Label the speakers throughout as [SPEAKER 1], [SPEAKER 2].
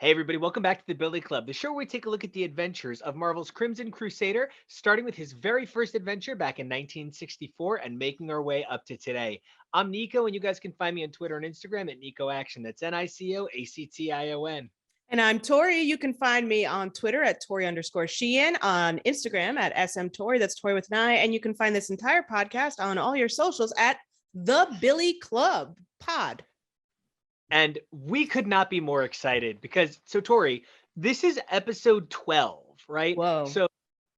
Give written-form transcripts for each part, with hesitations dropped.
[SPEAKER 1] Hey, everybody, welcome back to the Billy Club, the show where we take a look at the adventures of Marvel's Crimson Crusader, starting with his very first adventure back in 1964 and making our way up to today. I'm Nico, and you guys can find me on Twitter and Instagram at Nico Action. That's NICOACTION.
[SPEAKER 2] And I'm Tori. You can find me on Twitter at Tori_Sheehan, on Instagram at SMTori. That's Tori with an I. And you can find this entire podcast on all your socials at The Billy Club Pod.
[SPEAKER 1] And we could not be more excited because, so Tori, this is episode 12, right?
[SPEAKER 2] Whoa.
[SPEAKER 1] So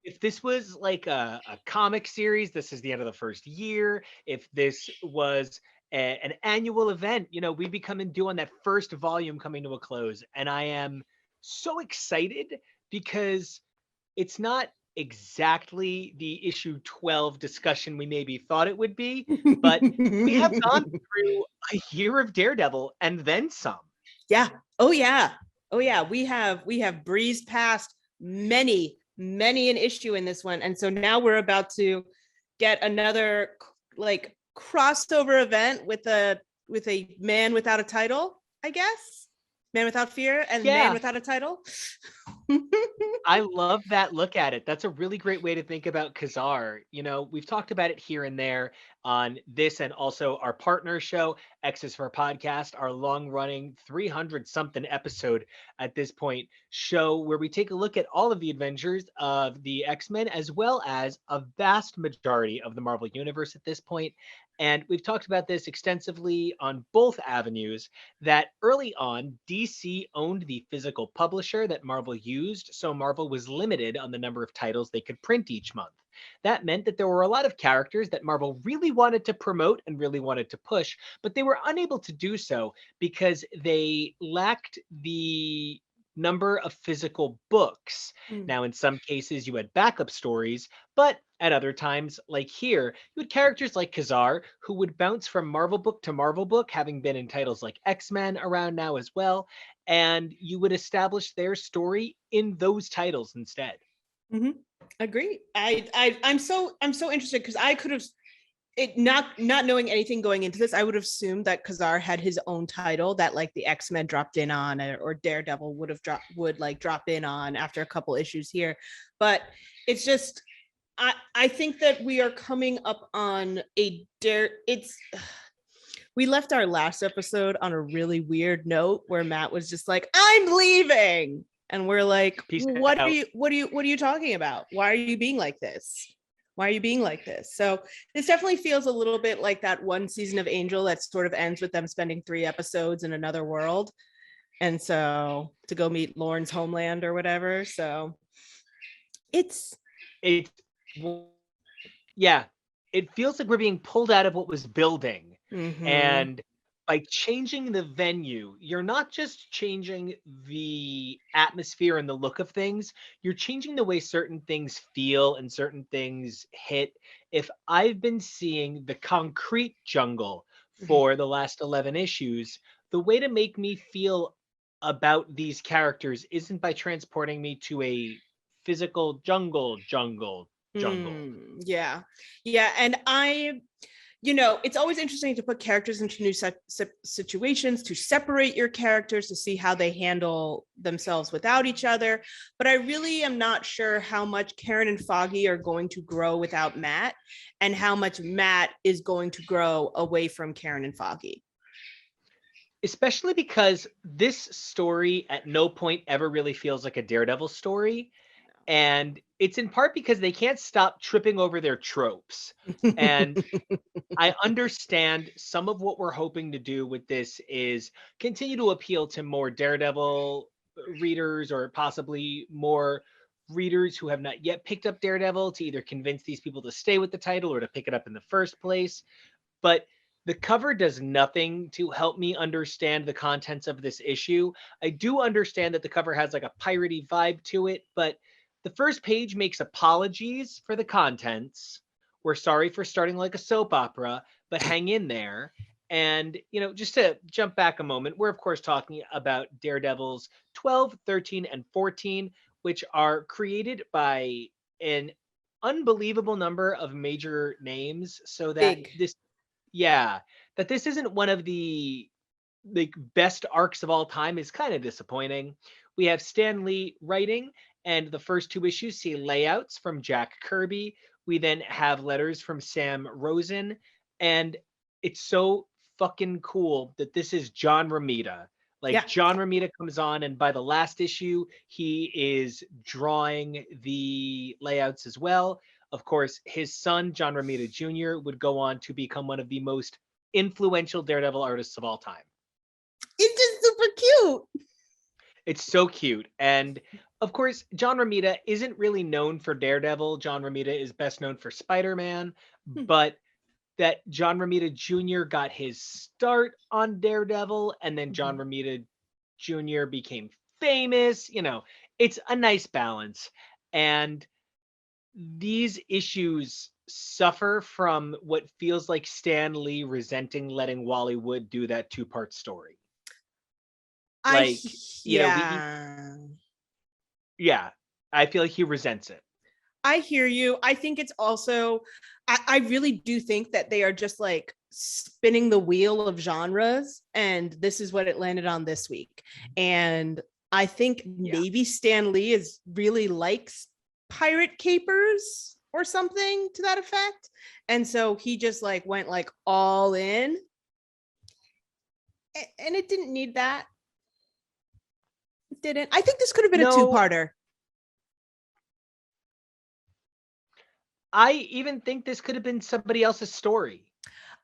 [SPEAKER 1] if this was like a comic series, this is the end of the first year. If this was an annual event, we'd be coming due on that first volume coming to a close. And I am so excited because it's not exactly the issue 12 discussion we maybe thought it would be, but we have gone through a year of Daredevil and then some.
[SPEAKER 2] Yeah. Oh yeah. Oh yeah. We have breezed past many an issue in this one. And so now we're about to get another like crossover event with a man without a title, I guess. Man Without Fear and Man Without a Title.
[SPEAKER 1] I love that look at it. That's a really great way to think about Ka-Zar. We've talked about it here and there on this and also our partner show, X's for Podcast, our long running 300 something episode at this point show where we take a look at all of the adventures of the X-Men as well as a vast majority of the Marvel Universe at this point. And we've talked about this extensively on both avenues that early on, DC owned the physical publisher that Marvel used, so Marvel was limited on the number of titles they could print each month. That meant that there were a lot of characters that Marvel really wanted to promote and really wanted to push, but they were unable to do so because they lacked the number of physical books. Now, in some cases, you had backup stories, but at other times, like here, you had characters like Ka-Zar who would bounce from Marvel book to Marvel book, having been in titles like X-Men around now as well, and you would establish their story in those titles instead.
[SPEAKER 2] Mm-hmm. Agree. I'm so interested because I could have it not knowing anything going into this, I would have assumed that Ka-Zar had his own title that like the X-Men dropped in on, or Daredevil would drop in on after a couple issues here. But it's just I think that we are coming up on we left our last episode on a really weird note where Matt was just like, I'm leaving. And we're like, what are you talking about? Why are you being like this? Why are you being like this? So this definitely feels a little bit like that one season of Angel that sort of ends with them spending 3 episodes in another world. And so to go meet Lorne's homeland or whatever. So it's
[SPEAKER 1] yeah, it feels like we're being pulled out of what was building.
[SPEAKER 2] Mm-hmm.
[SPEAKER 1] And by changing the venue, you're not just changing the atmosphere and the look of things, you're changing the way certain things feel and certain things hit. If I've been seeing the concrete jungle for the last 11 issues, the way to make me feel about these characters isn't by transporting me to a physical jungle.
[SPEAKER 2] Yeah. And it's always interesting to put characters into new situations, to separate your characters, to see how they handle themselves without each other. But I really am not sure how much Karen and Foggy are going to grow without Matt, and how much Matt is going to grow away from Karen and Foggy.
[SPEAKER 1] Especially because this story at no point ever really feels like a Daredevil story. And it's in part because they can't stop tripping over their tropes. And I understand some of what we're hoping to do with this is continue to appeal to more Daredevil readers, or possibly more readers who have not yet picked up Daredevil, to either convince these people to stay with the title or to pick it up in the first place. But the cover does nothing to help me understand the contents of this issue. I do understand that the cover has like a piratey vibe to it, but the first page makes apologies for the contents. We're sorry for starting like a soap opera, but hang in there. And, just to jump back a moment, we're of course talking about Daredevils 12, 13, and 14, which are created by an unbelievable number of major names, so that this isn't one of the the best arcs of all time is kind of disappointing. We have Stan Lee writing, and the first two issues see layouts from Jack Kirby. We then have letters from Sam Rosen, and it's so fucking cool that this is John Romita. Like
[SPEAKER 2] Yeah.
[SPEAKER 1] John Romita comes on, and by the last issue, he is drawing the layouts as well. Of course, his son, John Romita Jr., would go on to become one of the most influential Daredevil artists of all time.
[SPEAKER 2] It's just super cute.
[SPEAKER 1] It's so cute. And of course, John Romita isn't really known for Daredevil. John Romita is best known for Spider-Man, but that John Romita Jr. got his start on Daredevil, and then John Romita Jr. became famous. You know, it's a nice balance. And these issues suffer from what feels like Stan Lee resenting letting Wally Wood do that two-part story. Like, you know, yeah, I feel like he resents it.
[SPEAKER 2] I hear you. I think it's also, I really do think that they are just like spinning the wheel of genres, and this is what it landed on this week. And I think maybe Stan Lee is really likes pirate capers or something to that effect. And so he just like went like all in. And it didn't need that. It didn't. I think this could have been a two-parter.
[SPEAKER 1] I even think this could have been somebody else's story.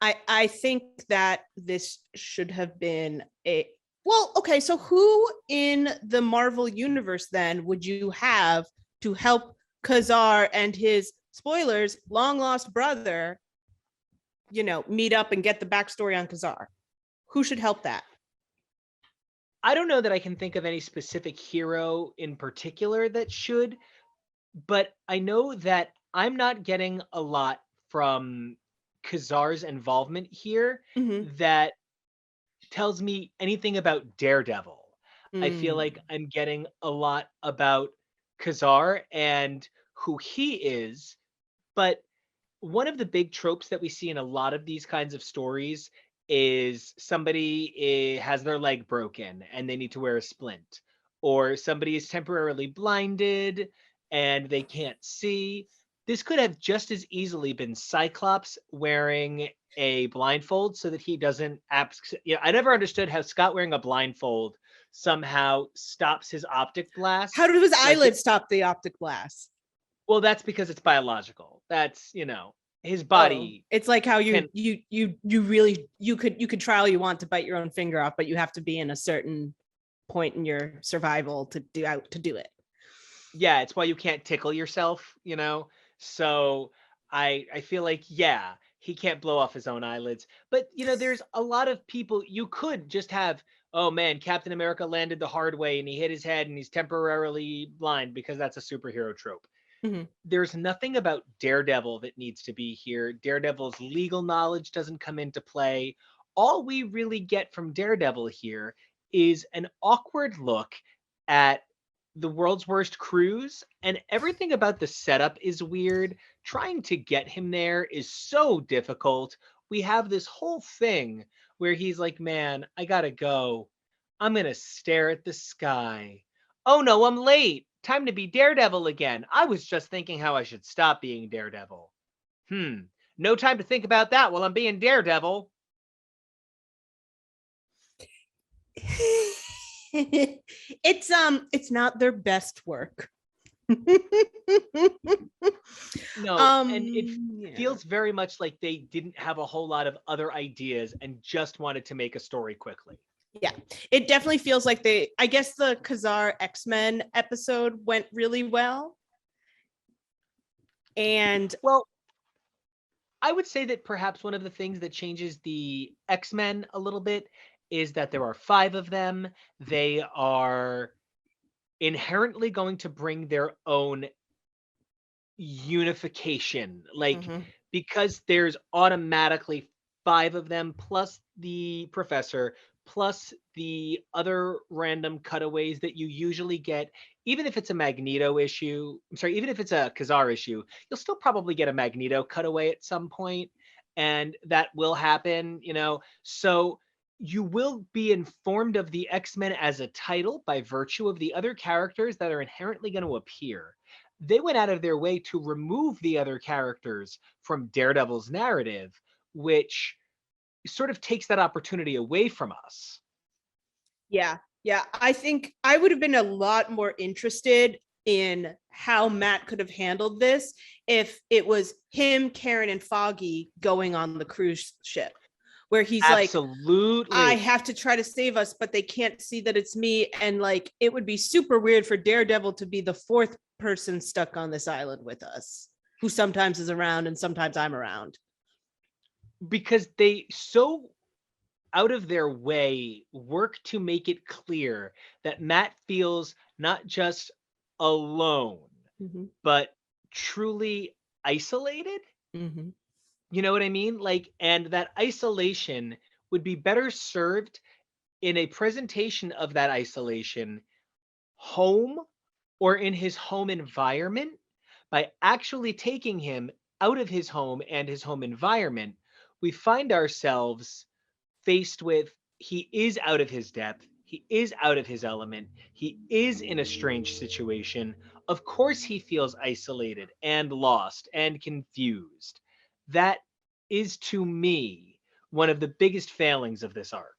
[SPEAKER 2] I think that this should have been a, well, okay, so who in the Marvel universe then would you have to help Ka-Zar and his, spoilers, long lost brother, you know, meet up and get the backstory on Ka-Zar? Who should help that?
[SPEAKER 1] I don't know that I can think of any specific hero in particular that should, but I know that I'm not getting a lot from Ka-Zar's involvement here that tells me anything about Daredevil. I feel like I'm getting a lot about Ka-Zar and who he is, but one of the big tropes that we see in a lot of these kinds of stories is somebody has their leg broken and they need to wear a splint, or somebody is temporarily blinded and they can't see. This could have just as easily been Cyclops wearing a blindfold so that he doesn't I never understood how Scott wearing a blindfold somehow stops his optic blast.
[SPEAKER 2] How did his eyelid stop the optic blast?
[SPEAKER 1] Well, that's because it's biological. That's, you know, his body.
[SPEAKER 2] It's like how you really you could try all you want to bite your own finger off, but you have to be in a certain point in your survival to do it.
[SPEAKER 1] Yeah, it's why you can't tickle yourself, you know. So I feel like, yeah, he can't blow off his own eyelids. But you know, there's a lot of people you could just have, oh man, Captain America landed the hard way and he hit his head and he's temporarily blind, because that's a superhero trope. There's nothing about Daredevil that needs to be here. Daredevil's legal knowledge doesn't come into play. All we really get from Daredevil here is an awkward look at the world's worst cruise, and everything about the setup is weird. Trying to get him there is so difficult. We have this whole thing where he's like, man, I gotta go. I'm gonna stare at the sky. Oh no, I'm late. Time to be Daredevil again. I was just thinking how I should stop being Daredevil. No time to think about that while I'm being Daredevil.
[SPEAKER 2] It's not their best work.
[SPEAKER 1] No, and it feels very much like they didn't have a whole lot of other ideas and just wanted to make a story quickly.
[SPEAKER 2] Yeah, it definitely feels like I guess the Ka-Zar X-Men episode went really well. And
[SPEAKER 1] well, I would say that perhaps one of the things that changes the X-Men a little bit is that there are 5 of them. They are inherently going to bring their own unification, like because there's automatically 5 of them plus the professor plus the other random cutaways that you usually get. Even if it's a Magneto issue, even if it's a Ka-Zar issue, you'll still probably get a Magneto cutaway at some point, and that will happen, you know. So you will be informed of the X-Men as a title by virtue of the other characters that are inherently going to appear. They went out of their way to remove the other characters from Daredevil's narrative, which sort of takes that opportunity away from us.
[SPEAKER 2] Yeah. Yeah. I think I would have been a lot more interested in how Matt could have handled this if it was him, Karen, and Foggy going on the cruise ship, where he's like, I
[SPEAKER 1] Absolutely.
[SPEAKER 2] have to try to save us, but they can't see that it's me. And like, it would be super weird for Daredevil to be the fourth person stuck on this island with us, who sometimes is around and sometimes I'm around.
[SPEAKER 1] Because they so out of their way work to make it clear that Matt feels not just alone, but truly isolated. You know what I mean? Like, and that isolation would be better served in a presentation of that isolation home or in his home environment by actually taking him out of his home and his home environment. We find ourselves faced with he is out of his depth. He is out of his element. He is in a strange situation. Of course, he feels isolated and lost and confused. That is, to me, one of the biggest failings of this arc.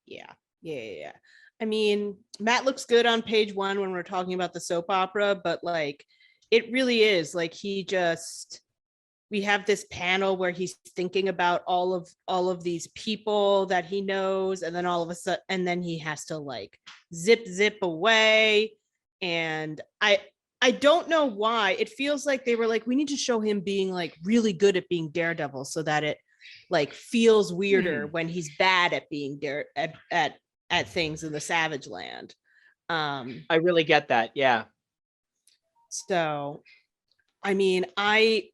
[SPEAKER 2] Yeah. Yeah. I mean, Matt looks good on page 1 when we're talking about the soap opera, but like, it really is like we have this panel where he's thinking about all of these people that he knows, and then all of a sudden, and then he has to like zip away. And I don't know why. It feels like they were like, we need to show him being like really good at being Daredevil so that it like feels weirder when he's bad at being at things in the Savage Land.
[SPEAKER 1] I really get that. Yeah.
[SPEAKER 2] So, I mean, I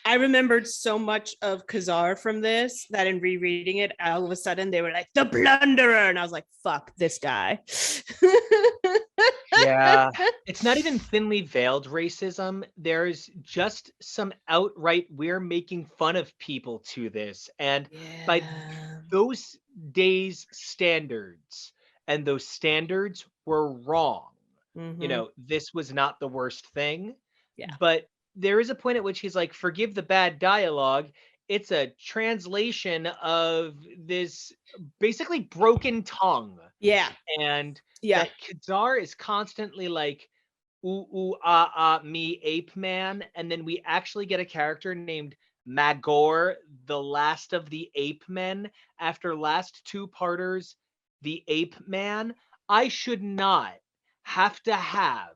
[SPEAKER 2] I remembered so much of Ka-Zar from this that in rereading it, all of a sudden they were like the Blunderer, and I was like, "Fuck this guy."
[SPEAKER 1] Yeah. It's not even thinly veiled racism. There's just some outright we're making fun of people to this. And by
[SPEAKER 2] Yeah.
[SPEAKER 1] those days' standards, and those standards were wrong. You know, this was not the worst thing.
[SPEAKER 2] Yeah.
[SPEAKER 1] But there is a point at which he's like, forgive the bad dialogue. It's a translation of this basically broken tongue.
[SPEAKER 2] Yeah.
[SPEAKER 1] And
[SPEAKER 2] Yeah.
[SPEAKER 1] that Ka-Zar is constantly like, ooh, ooh, ah, ah, me, ape man. And then we actually get a character named Magor, the last of the ape men, after last two parters, the ape man. I should not have to have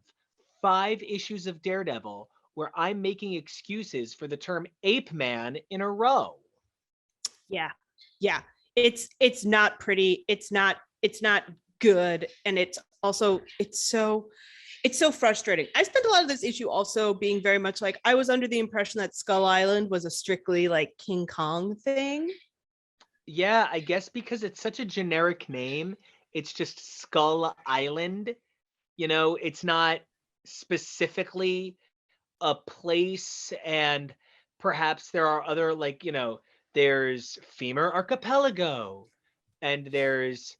[SPEAKER 1] 5 issues of Daredevil where I'm making excuses for the term ape man in a row.
[SPEAKER 2] Yeah. Yeah. It's not pretty. It's not good. And it's so frustrating. I spent a lot of this issue also being very much like, I was under the impression that Skull Island was a strictly like King Kong thing.
[SPEAKER 1] Yeah, I guess because it's such a generic name, it's just Skull Island. You know, it's not specifically a place, and perhaps there are other, like, you know, there's Femur Archipelago and there's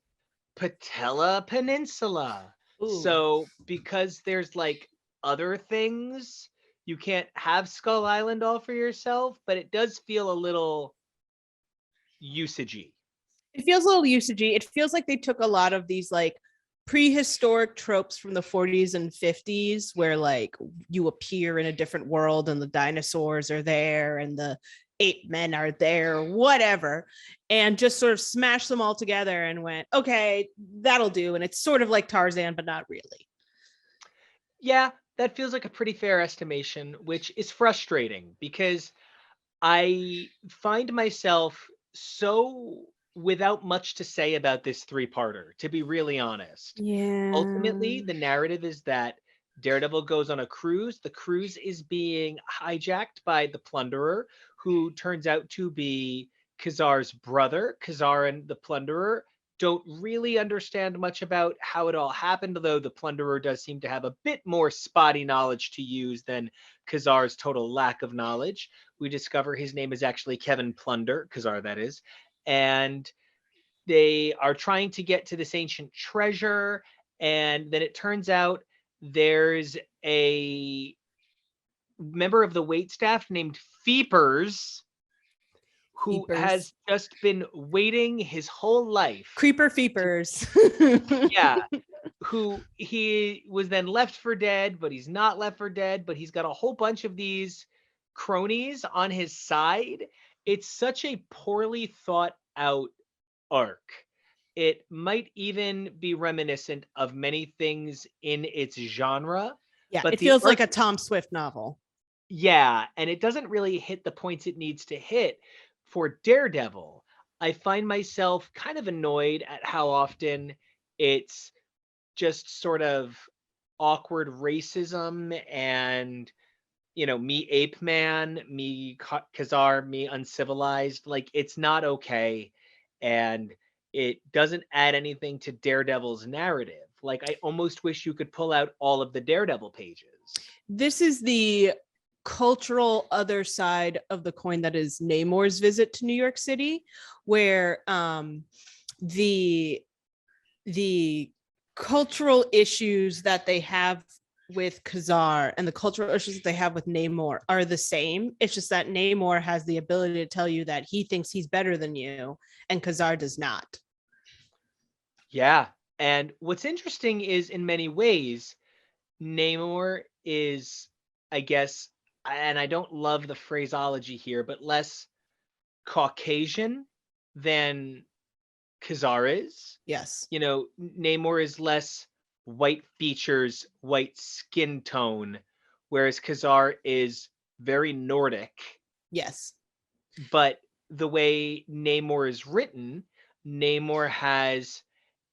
[SPEAKER 1] Patella Peninsula.
[SPEAKER 2] Ooh.
[SPEAKER 1] So because there's like other things, you can't have Skull Island all for yourself, but it does feel a little usagey.
[SPEAKER 2] It feels a little usagey. It feels like they took a lot of these like prehistoric tropes from the 40s and 50s where like you appear in a different world and the dinosaurs are there and the ape men are there, whatever, and just sort of smashed them all together and went, okay, that'll do. And it's sort of like Tarzan, but not really.
[SPEAKER 1] Yeah, that feels like a pretty fair estimation, which is frustrating because I find myself so without much to say about this three-parter, to be really honest.
[SPEAKER 2] Yeah.
[SPEAKER 1] Ultimately, the narrative is that Daredevil goes on a cruise. The cruise is being hijacked by the Plunderer, who turns out to be Ka-Zar's brother. Ka-Zar and the Plunderer don't really understand much about how it all happened, though the Plunderer does seem to have a bit more spotty knowledge to use than Ka-Zar's total lack of knowledge. We discover his name is actually Kevin Plunder, Ka-Zar that is, and they are trying to get to this ancient treasure, and then it turns out there's a member of the wait staff named Feepers who
[SPEAKER 2] Feepers.
[SPEAKER 1] has just been waiting his whole life.
[SPEAKER 2] Creeper Feepers.
[SPEAKER 1] Yeah, who he was then left for dead, but he's not left for dead, but he's got a whole bunch of these cronies on his side. It's such a poorly thought out arc. It might even be reminiscent of many things in its genre.
[SPEAKER 2] Yeah,
[SPEAKER 1] But
[SPEAKER 2] it
[SPEAKER 1] the
[SPEAKER 2] feels like
[SPEAKER 1] arc,
[SPEAKER 2] a Tom Swift novel.
[SPEAKER 1] yeah, and it doesn't really hit the points it needs to hit for Daredevil. I find myself kind of annoyed at how often it's just sort of awkward racism and me ape man, me Ka-Zar, me uncivilized. Like, it's not okay, and it doesn't add anything to Daredevil's narrative. Like, I almost wish you could pull out all of the Daredevil pages.
[SPEAKER 2] This is the cultural other side of the coin that is Namor's visit to New York City, where the cultural issues that they have with Ka-Zar and the cultural issues that they have with Namor are the same. It's just that Namor has the ability to tell you that he thinks he's better than you, and Ka-Zar does not.
[SPEAKER 1] Yeah. And what's interesting is, in many ways, Namor is, I guess, and I don't love the phraseology here, but less Caucasian than Ka-Zar is.
[SPEAKER 2] Yes.
[SPEAKER 1] Namor is less white features, white skin tone, whereas Ka-Zar is very Nordic.
[SPEAKER 2] Yes.
[SPEAKER 1] But the way Namor is written, Namor has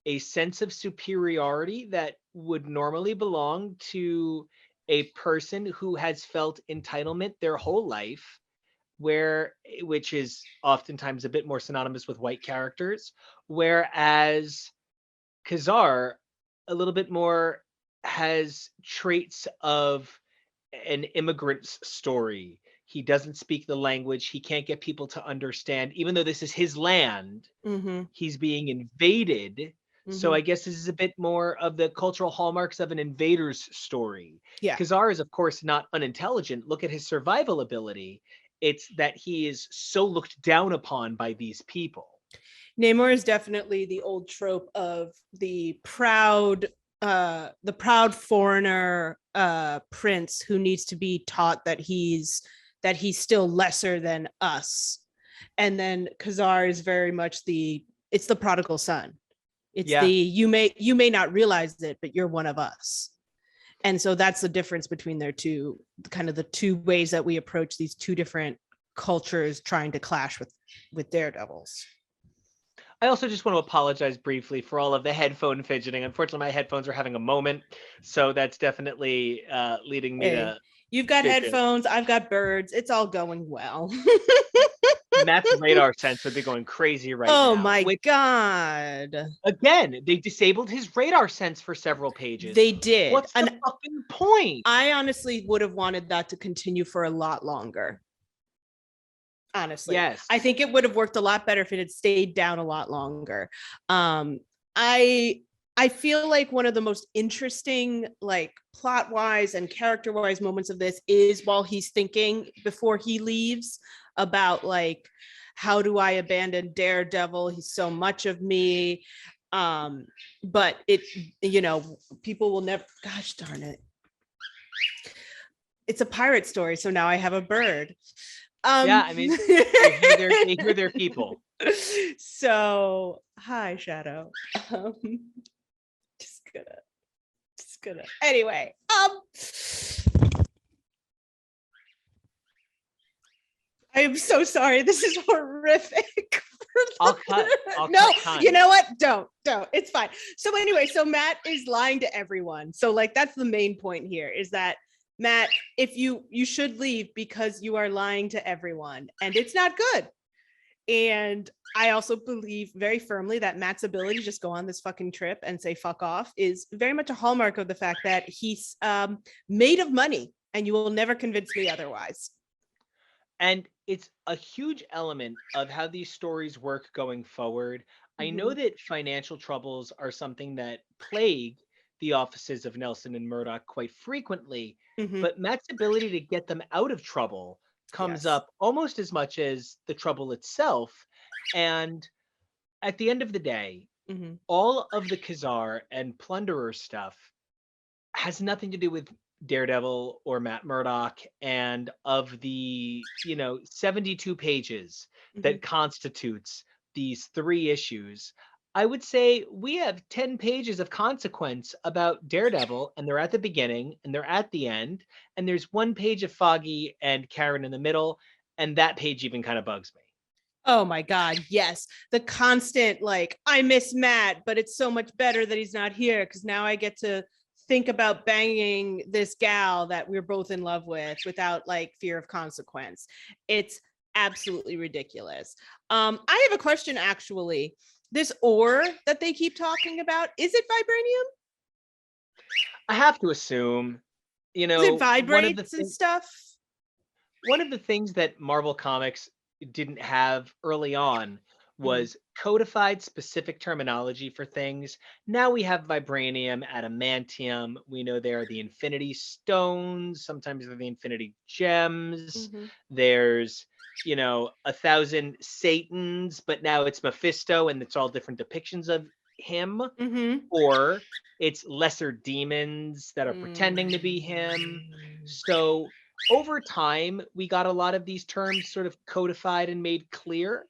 [SPEAKER 1] a sense of superiority that would normally belong to a person who has felt entitlement their whole life, which is oftentimes a bit more synonymous with white characters, whereas Ka-Zar a little bit more has traits of an immigrant's story. He doesn't speak the language. He can't get people to understand, even though this is his land.
[SPEAKER 2] Mm-hmm.
[SPEAKER 1] He's being invaded.
[SPEAKER 2] Mm-hmm.
[SPEAKER 1] So I guess this is a bit more of the cultural hallmarks of an invader's story.
[SPEAKER 2] Yeah.
[SPEAKER 1] Ka-Zar is, of course, not unintelligent. Look at his survival ability. It's that he is so looked down upon by these people.
[SPEAKER 2] Namor is definitely the old trope of the proud foreigner prince who needs to be taught that he's still lesser than us. And then Ka-Zar is very much it's the prodigal son. It's you may not realize it, but you're one of us. And so that's the difference between their two, kind of the two ways that we approach these two different cultures trying to clash with Daredevils.
[SPEAKER 1] I also just want to apologize briefly for all of the headphone fidgeting. Unfortunately, my headphones are having a moment, so that's definitely leading me to.
[SPEAKER 2] You've got headphones, I've got birds. It's all going well.
[SPEAKER 1] Matt's radar sense would be going crazy right now.
[SPEAKER 2] Oh my God.
[SPEAKER 1] Again, they disabled his radar sense for several pages.
[SPEAKER 2] They did.
[SPEAKER 1] What's the fucking point?
[SPEAKER 2] I honestly would have wanted that to continue for a lot longer. Honestly.
[SPEAKER 1] Yes.
[SPEAKER 2] I think it would have worked a lot better if it had stayed down a lot longer. I feel like one of the most interesting, like, plot-wise and character-wise moments of this is while he's thinking before he leaves about, like, how do I abandon Daredevil? He's so much of me. But it, people will never, gosh darn it. It's a pirate story, so now I have a bird.
[SPEAKER 1] Yeah, I mean, they hear their people.
[SPEAKER 2] So, hi, Shadow. Just gonna. Anyway, I am so sorry. This is horrific.
[SPEAKER 1] I'll cut.
[SPEAKER 2] You know what? Don't. It's fine. So anyway, so Matt is lying to everyone. So, like, that's the main point here, is that Matt, if you should leave because you are lying to everyone, and it's not good. And I also believe very firmly that Matt's ability to just go on this fucking trip and say fuck off is very much a hallmark of the fact that he's made of money, and you will never convince me otherwise.
[SPEAKER 1] And it's a huge element of how these stories work going forward. I know that financial troubles are something that plague the offices of Nelson and Murdock quite frequently,
[SPEAKER 2] Mm-hmm.
[SPEAKER 1] but Matt's ability to get them out of trouble comes
[SPEAKER 2] Yes.
[SPEAKER 1] up almost as much as the trouble itself. And at the end of the day,
[SPEAKER 2] Mm-hmm.
[SPEAKER 1] all of the Ka-Zar and Plunderer stuff has nothing to do with Daredevil or Matt Murdock. And of the, 72 pages
[SPEAKER 2] Mm-hmm.
[SPEAKER 1] that constitutes these three issues, I would say we have 10 pages of consequence about Daredevil, and they're at the beginning and they're at the end. And there's one page of Foggy and Karen in the middle. And that page even kind of bugs me.
[SPEAKER 2] Oh my God, yes. The constant, like, I miss Matt, but it's so much better that he's not here because now I get to think about banging this gal that we're both in love with without like fear of consequence. It's absolutely ridiculous. I have a question actually. This ore that they keep talking about, is it vibranium?
[SPEAKER 1] I have to assume,
[SPEAKER 2] It
[SPEAKER 1] one of the
[SPEAKER 2] vibrates and
[SPEAKER 1] things
[SPEAKER 2] stuff?
[SPEAKER 1] one of the things that Marvel Comics didn't have early on
[SPEAKER 2] Mm-hmm.
[SPEAKER 1] was codified specific terminology for things. Now we have vibranium, adamantium. We know there are the Infinity Stones. Sometimes they're the Infinity Gems.
[SPEAKER 2] Mm-hmm.
[SPEAKER 1] There's, 1,000 Satans, but now it's Mephisto, and it's all different depictions of him.
[SPEAKER 2] Mm-hmm.
[SPEAKER 1] Or it's lesser demons that are pretending to be him.
[SPEAKER 2] Mm-hmm.
[SPEAKER 1] So over time, we got a lot of these terms sort of codified and made clear.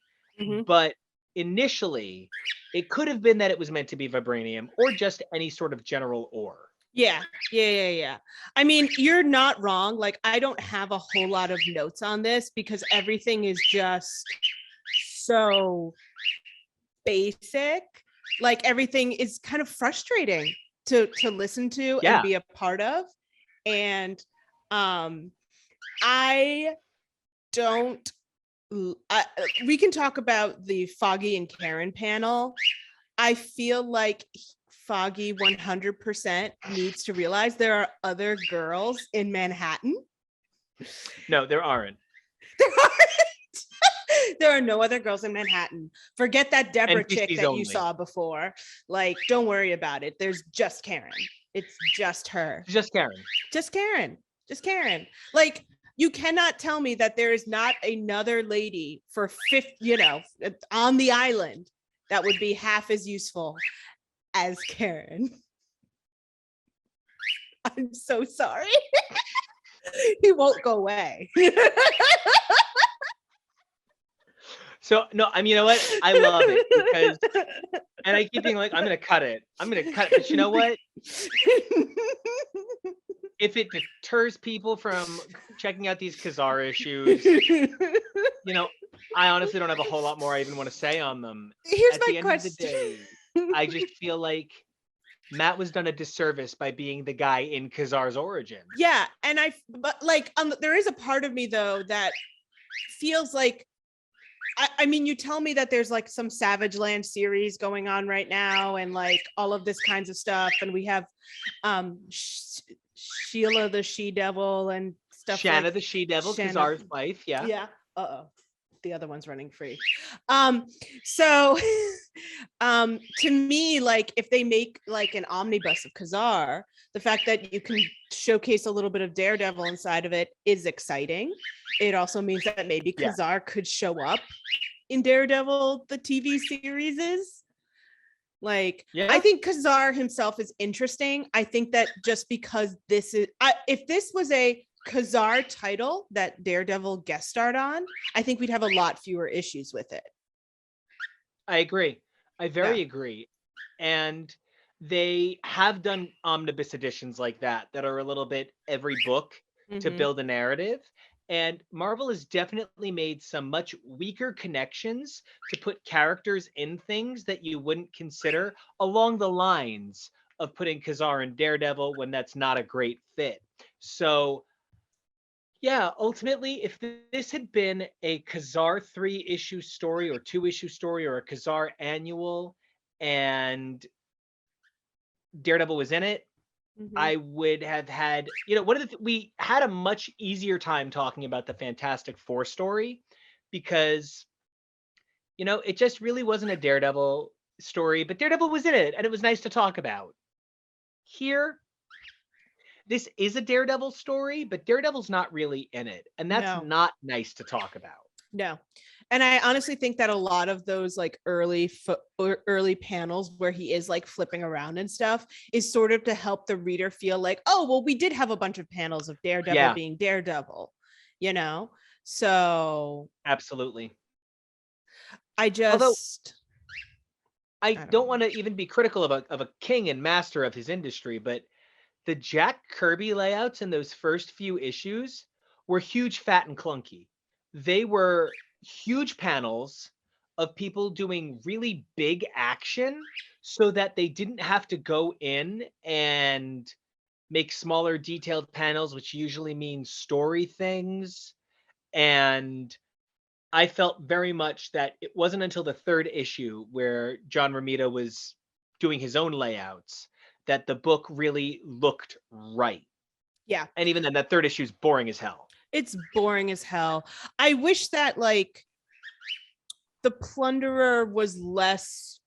[SPEAKER 1] But initially, it could have been that it was meant to be vibranium or just any sort of general ore.
[SPEAKER 2] Yeah. I mean, you're not wrong. Like, I don't have a whole lot of notes on this because everything is just so basic. Like, everything is kind of frustrating to listen to and
[SPEAKER 1] Yeah.
[SPEAKER 2] be a part of. And I don't we can talk about the Foggy and Karen panel. I feel like Foggy 100% needs to realize there are other girls in Manhattan.
[SPEAKER 1] No, there aren't.
[SPEAKER 2] There aren't. There are no other girls in Manhattan. Forget that Deborah chick
[SPEAKER 1] NPCs
[SPEAKER 2] that
[SPEAKER 1] only.
[SPEAKER 2] you saw before. Like, don't worry about it. There's just Karen. It's just her.
[SPEAKER 1] Just Karen.
[SPEAKER 2] Just Karen. Just Karen. Like, you cannot tell me that there is not another lady for on the island that would be half as useful as Karen. I'm so sorry. He won't go away.
[SPEAKER 1] So no, I mean, you know what? I love it because, and I keep being like, I'm gonna cut it. But you know what? If it deters people from checking out these Ka-Zar issues, I honestly don't have a whole lot more I even want to say on them.
[SPEAKER 2] Here's
[SPEAKER 1] At
[SPEAKER 2] my
[SPEAKER 1] the end
[SPEAKER 2] question.
[SPEAKER 1] of the day, I just feel like Matt was done a disservice by being the guy in Ka-Zar's origin.
[SPEAKER 2] Yeah, and there is a part of me though that feels like, I mean, you tell me that there's like some Savage Land series going on right now and like all of this kinds of stuff, and we have Sheila the She-Devil and stuff.
[SPEAKER 1] Shanna the She-Devil, Ka-Zar's wife.
[SPEAKER 2] Yeah. The other one's running free. So to me, like, if they make like an omnibus of Ka-Zar, the fact that you can showcase a little bit of Daredevil inside of it is exciting. It also means that maybe Ka-Zar could show up in Daredevil, the TV series is. Like, I think Ka-Zar himself is interesting. I think that just because this is, if this was a Ka-Zar title that Daredevil guest starred on, I think we'd have a lot fewer issues with it.
[SPEAKER 1] I agree. I very agree. And they have done omnibus editions like that are a little bit every book to build a narrative. And Marvel has definitely made some much weaker connections to put characters in things that you wouldn't consider along the lines of putting Ka-Zar in Daredevil when that's not a great fit. So yeah, ultimately, if this had been a Ka-Zar 3-issue story or 2-issue story or a Ka-Zar annual and Daredevil was in it, I would have had, we had a much easier time talking about the Fantastic Four story because, it just really wasn't a Daredevil story, but Daredevil was in it, and it was nice to talk about. Here, this is a Daredevil story, but Daredevil's not really in it, and that's not nice to talk about.
[SPEAKER 2] No. And I honestly think that a lot of those like early panels where he is like flipping around and stuff is sort of to help the reader feel like, oh, well, we did have a bunch of panels of Daredevil being Daredevil, you know? So
[SPEAKER 1] absolutely.
[SPEAKER 2] I don't
[SPEAKER 1] want to even be critical of a king and master of his industry, but the Jack Kirby layouts in those first few issues were huge, fat, and clunky. They were huge panels of people doing really big action so that they didn't have to go in and make smaller detailed panels, which usually means story things. And I felt very much that it wasn't until the third issue where John Romita was doing his own layouts that the book really looked right.
[SPEAKER 2] Yeah.
[SPEAKER 1] And even then, that third issue is boring as hell.
[SPEAKER 2] It's boring as hell. I wish that like the Plunderer was less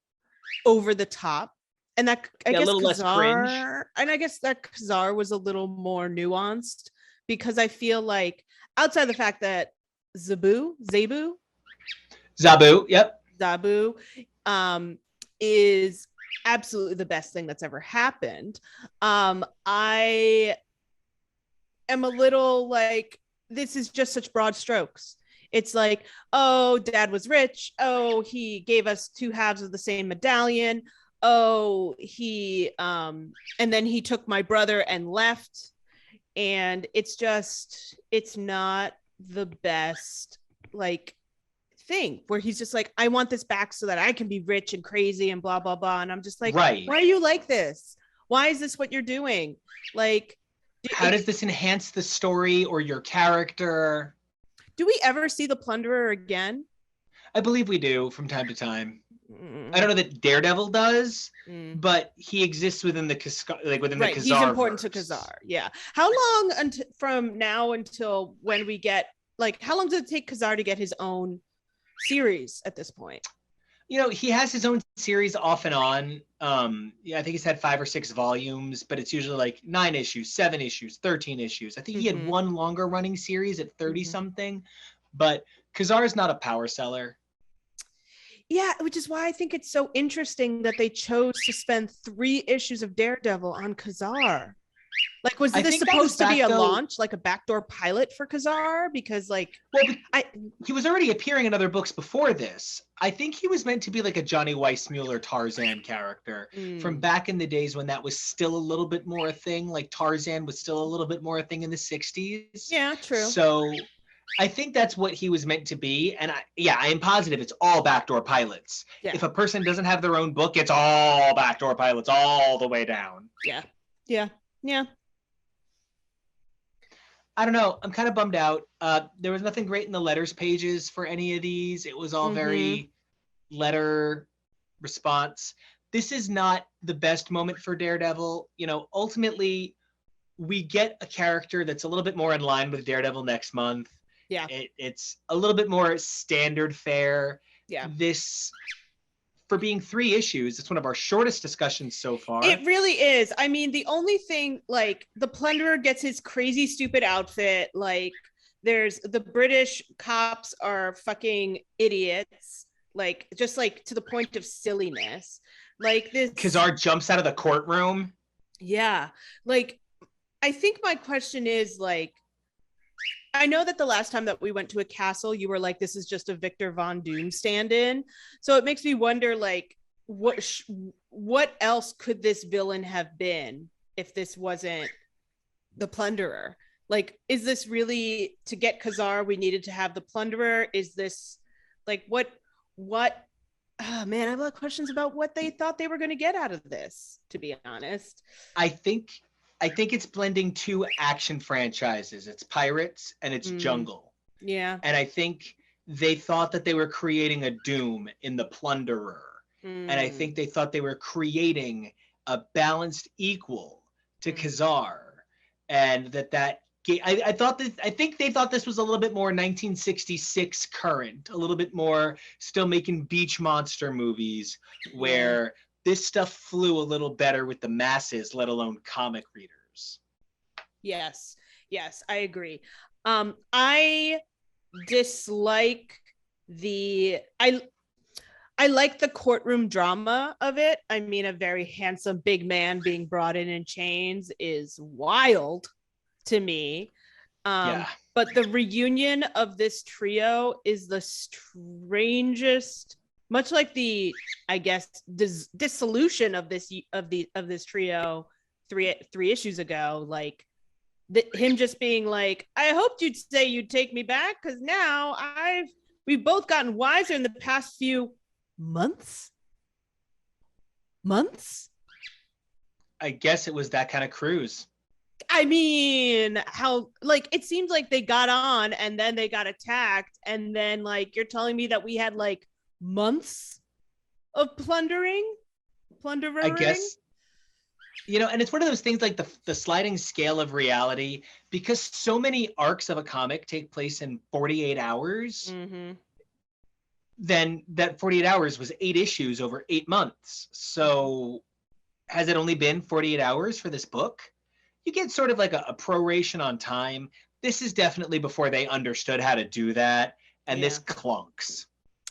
[SPEAKER 2] over the top, and that I guess a little less cringe. And I guess that Ka-Zar was a little more nuanced, because I feel like outside the fact that Zabu,
[SPEAKER 1] yep,
[SPEAKER 2] Zabu, is absolutely the best thing that's ever happened. I am a little like, this is just such broad strokes. It's like, oh, dad was rich. Oh, he gave us 2 halves of the same medallion. Oh, he and then he took my brother and left. And it's not the best like thing where he's just like, I want this back so that I can be rich and crazy and blah blah blah. And I'm just like, right. Why are you like this? Why is this what you're doing? Like,
[SPEAKER 1] how does this enhance the story or your character?
[SPEAKER 2] Do we ever see the Plunderer again?
[SPEAKER 1] I believe we do from time to time. I don't know that Daredevil does, but he exists within the within the Ka-Zar.
[SPEAKER 2] He's important to Ka-Zar. Yeah. How long from now until when we get like? How long does it take Ka-Zar to get his own series at this point?
[SPEAKER 1] You know, he has his own series off and on. I think he's had 5 or 6 volumes, but it's usually like 9 issues, 7 issues, 13 issues. I think he had one longer running series at 30 something, but Ka-Zar is not a power seller.
[SPEAKER 2] Yeah, which is why I think it's so interesting that they chose to spend 3 issues of Daredevil on Ka-Zar. Like, was this supposed to be a launch, like a backdoor pilot for Ka-Zar? Because like,
[SPEAKER 1] he was already appearing in other books before this. I think he was meant to be like a Johnny Weissmuller Tarzan character from back in the days when that was still a little bit more a thing. Like Tarzan was still a little bit more a thing in the 60s.
[SPEAKER 2] Yeah, true.
[SPEAKER 1] So I think that's what he was meant to be. And I am positive it's all backdoor pilots. Yeah. If a person doesn't have their own book, it's all backdoor pilots all the way down.
[SPEAKER 2] Yeah. Yeah. Yeah.
[SPEAKER 1] I don't know. I'm kind of bummed out. There was nothing great in the letters pages for any of these. It was all very letter response. This is not the best moment for Daredevil. You know, ultimately, we get a character that's a little bit more in line with Daredevil next month.
[SPEAKER 2] Yeah.
[SPEAKER 1] It's a little bit more standard fare.
[SPEAKER 2] Yeah.
[SPEAKER 1] This, for being 3 issues, it's one of our shortest discussions so far.
[SPEAKER 2] It really is. I mean, the only thing, like, the Plunderer gets his crazy, stupid outfit. Like, there's the British cops are fucking idiots. Like, just like to the point of silliness. Like this.
[SPEAKER 1] Ka-Zar jumps out of the courtroom.
[SPEAKER 2] Yeah. Like, I think my question is, like, I know that the last time that we went to a castle, you were like, this is just a Victor Von Doom stand-in. So it makes me wonder, like, what else could this villain have been if this wasn't the Plunderer? Like, is this really, to get Ka-Zar, we needed to have the Plunderer? Is this, like, what, oh man, I have a lot of questions about what they thought they were going to get out of this, to be honest.
[SPEAKER 1] I think it's blending 2 action franchises. It's Pirates and it's Jungle.
[SPEAKER 2] Yeah.
[SPEAKER 1] And I think they thought that they were creating a Doom in the Plunderer. And I think they thought they were creating a balanced equal to Ka-Zar. And that I thought this. I think they thought this was a little bit more 1966 current, a little bit more still making beach monster movies, where this stuff flew a little better with the masses, let alone comic readers.
[SPEAKER 2] Yes, I agree. I dislike I like the courtroom drama of it. I mean, a very handsome big man being brought in chains is wild to me. But the reunion of this trio is the strangest, much like the, I guess, dissolution of this trio three issues ago. Like him just being like, I hoped you'd say you'd take me back because now we've both gotten wiser in the past few months.
[SPEAKER 1] I guess it was that kind of cruise.
[SPEAKER 2] I mean, how, like, it seems like they got on and then they got attacked, and then, like, you're telling me that we had like months of plundering.
[SPEAKER 1] I guess, and it's one of those things, like the sliding scale of reality, because so many arcs of a comic take place in 48 hours.
[SPEAKER 2] Mm-hmm.
[SPEAKER 1] Then that 48 hours was 8 issues over 8 months. So has it only been 48 hours for this book? You get sort of like a proration on time. This is definitely before they understood how to do that. And this clunks.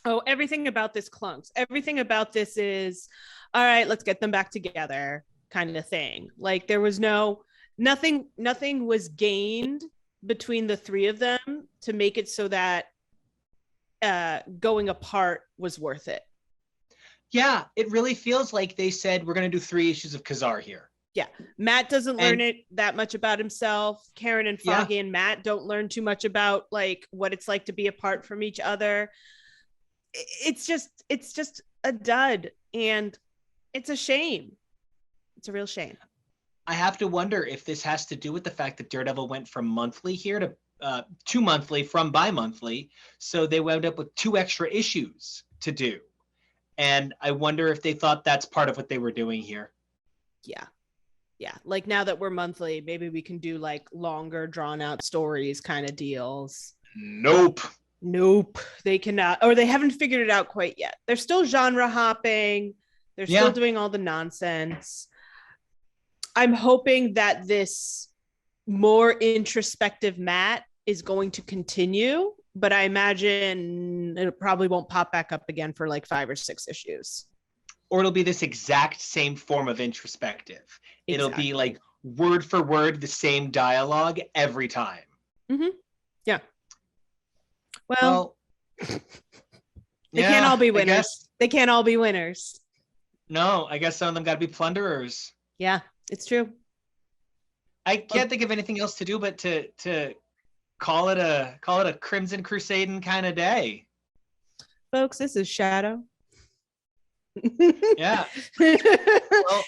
[SPEAKER 2] Oh, everything about this clunks. Everything about this is, all right, let's get them back together kind of thing. Like there was nothing was gained between the three of them to make it so that going apart was worth it. Yeah,
[SPEAKER 1] it really feels like they said, we're going to do 3 issues of Ka-Zar here.
[SPEAKER 2] Yeah, Matt doesn't learn it that much about himself. Karen and Foggy and Matt don't learn too much about like what it's like to be apart from each other. It's just a dud, and it's a shame. It's a real shame.
[SPEAKER 1] I have to wonder if this has to do with the fact that Daredevil went from monthly here to monthly from bi-monthly, so they wound up with 2 extra issues to do. And I wonder if they thought that's part of what they were doing here.
[SPEAKER 2] Yeah, like now that we're monthly, maybe we can do like longer drawn out stories kind of deals.
[SPEAKER 1] Nope.
[SPEAKER 2] They cannot, or they haven't figured it out quite yet. They're still genre hopping. They're still doing all the nonsense. I'm hoping that this more introspective Matt is going to continue, but I imagine it probably won't pop back up again for like 5 or 6 issues.
[SPEAKER 1] Or it'll be this exact same form of introspective. Exactly. It'll be like word for word the same dialogue every time.
[SPEAKER 2] Mm-hmm. Yeah. Well they can't all be winners. They can't all be winners.
[SPEAKER 1] No, I guess some of them got to be plunderers.
[SPEAKER 2] Yeah, it's true.
[SPEAKER 1] I can't think of anything else to do but to call it a Crimson Crusading kind of day.
[SPEAKER 2] Folks, this is Shadow.
[SPEAKER 1] Yeah. Well,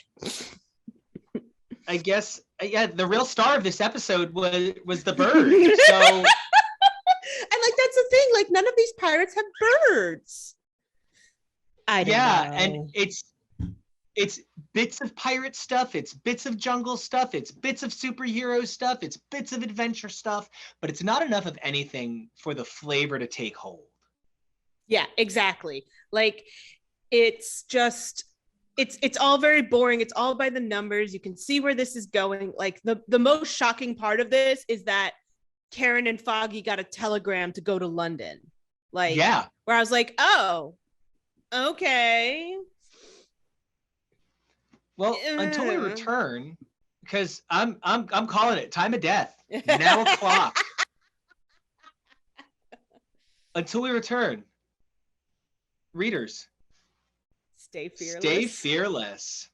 [SPEAKER 1] I guess the real star of this episode was the bird. So and
[SPEAKER 2] like that's the thing, like none of these pirates have birds. I don't know.
[SPEAKER 1] And it's bits of pirate stuff, it's bits of jungle stuff, it's bits of superhero stuff, it's bits of adventure stuff, but it's not enough of anything for the flavor to take hold.
[SPEAKER 2] Yeah, exactly. Like it's just it's all very boring. It's all by the numbers. You can see where this is going. Like the most shocking part of this is that Karen and Foggy got a telegram to go to London. Like where I was like, oh, okay.
[SPEAKER 1] Well, until we return, because I'm calling it time of death. Now o'clock. Until we return, readers,
[SPEAKER 2] stay fearless.
[SPEAKER 1] Stay fearless.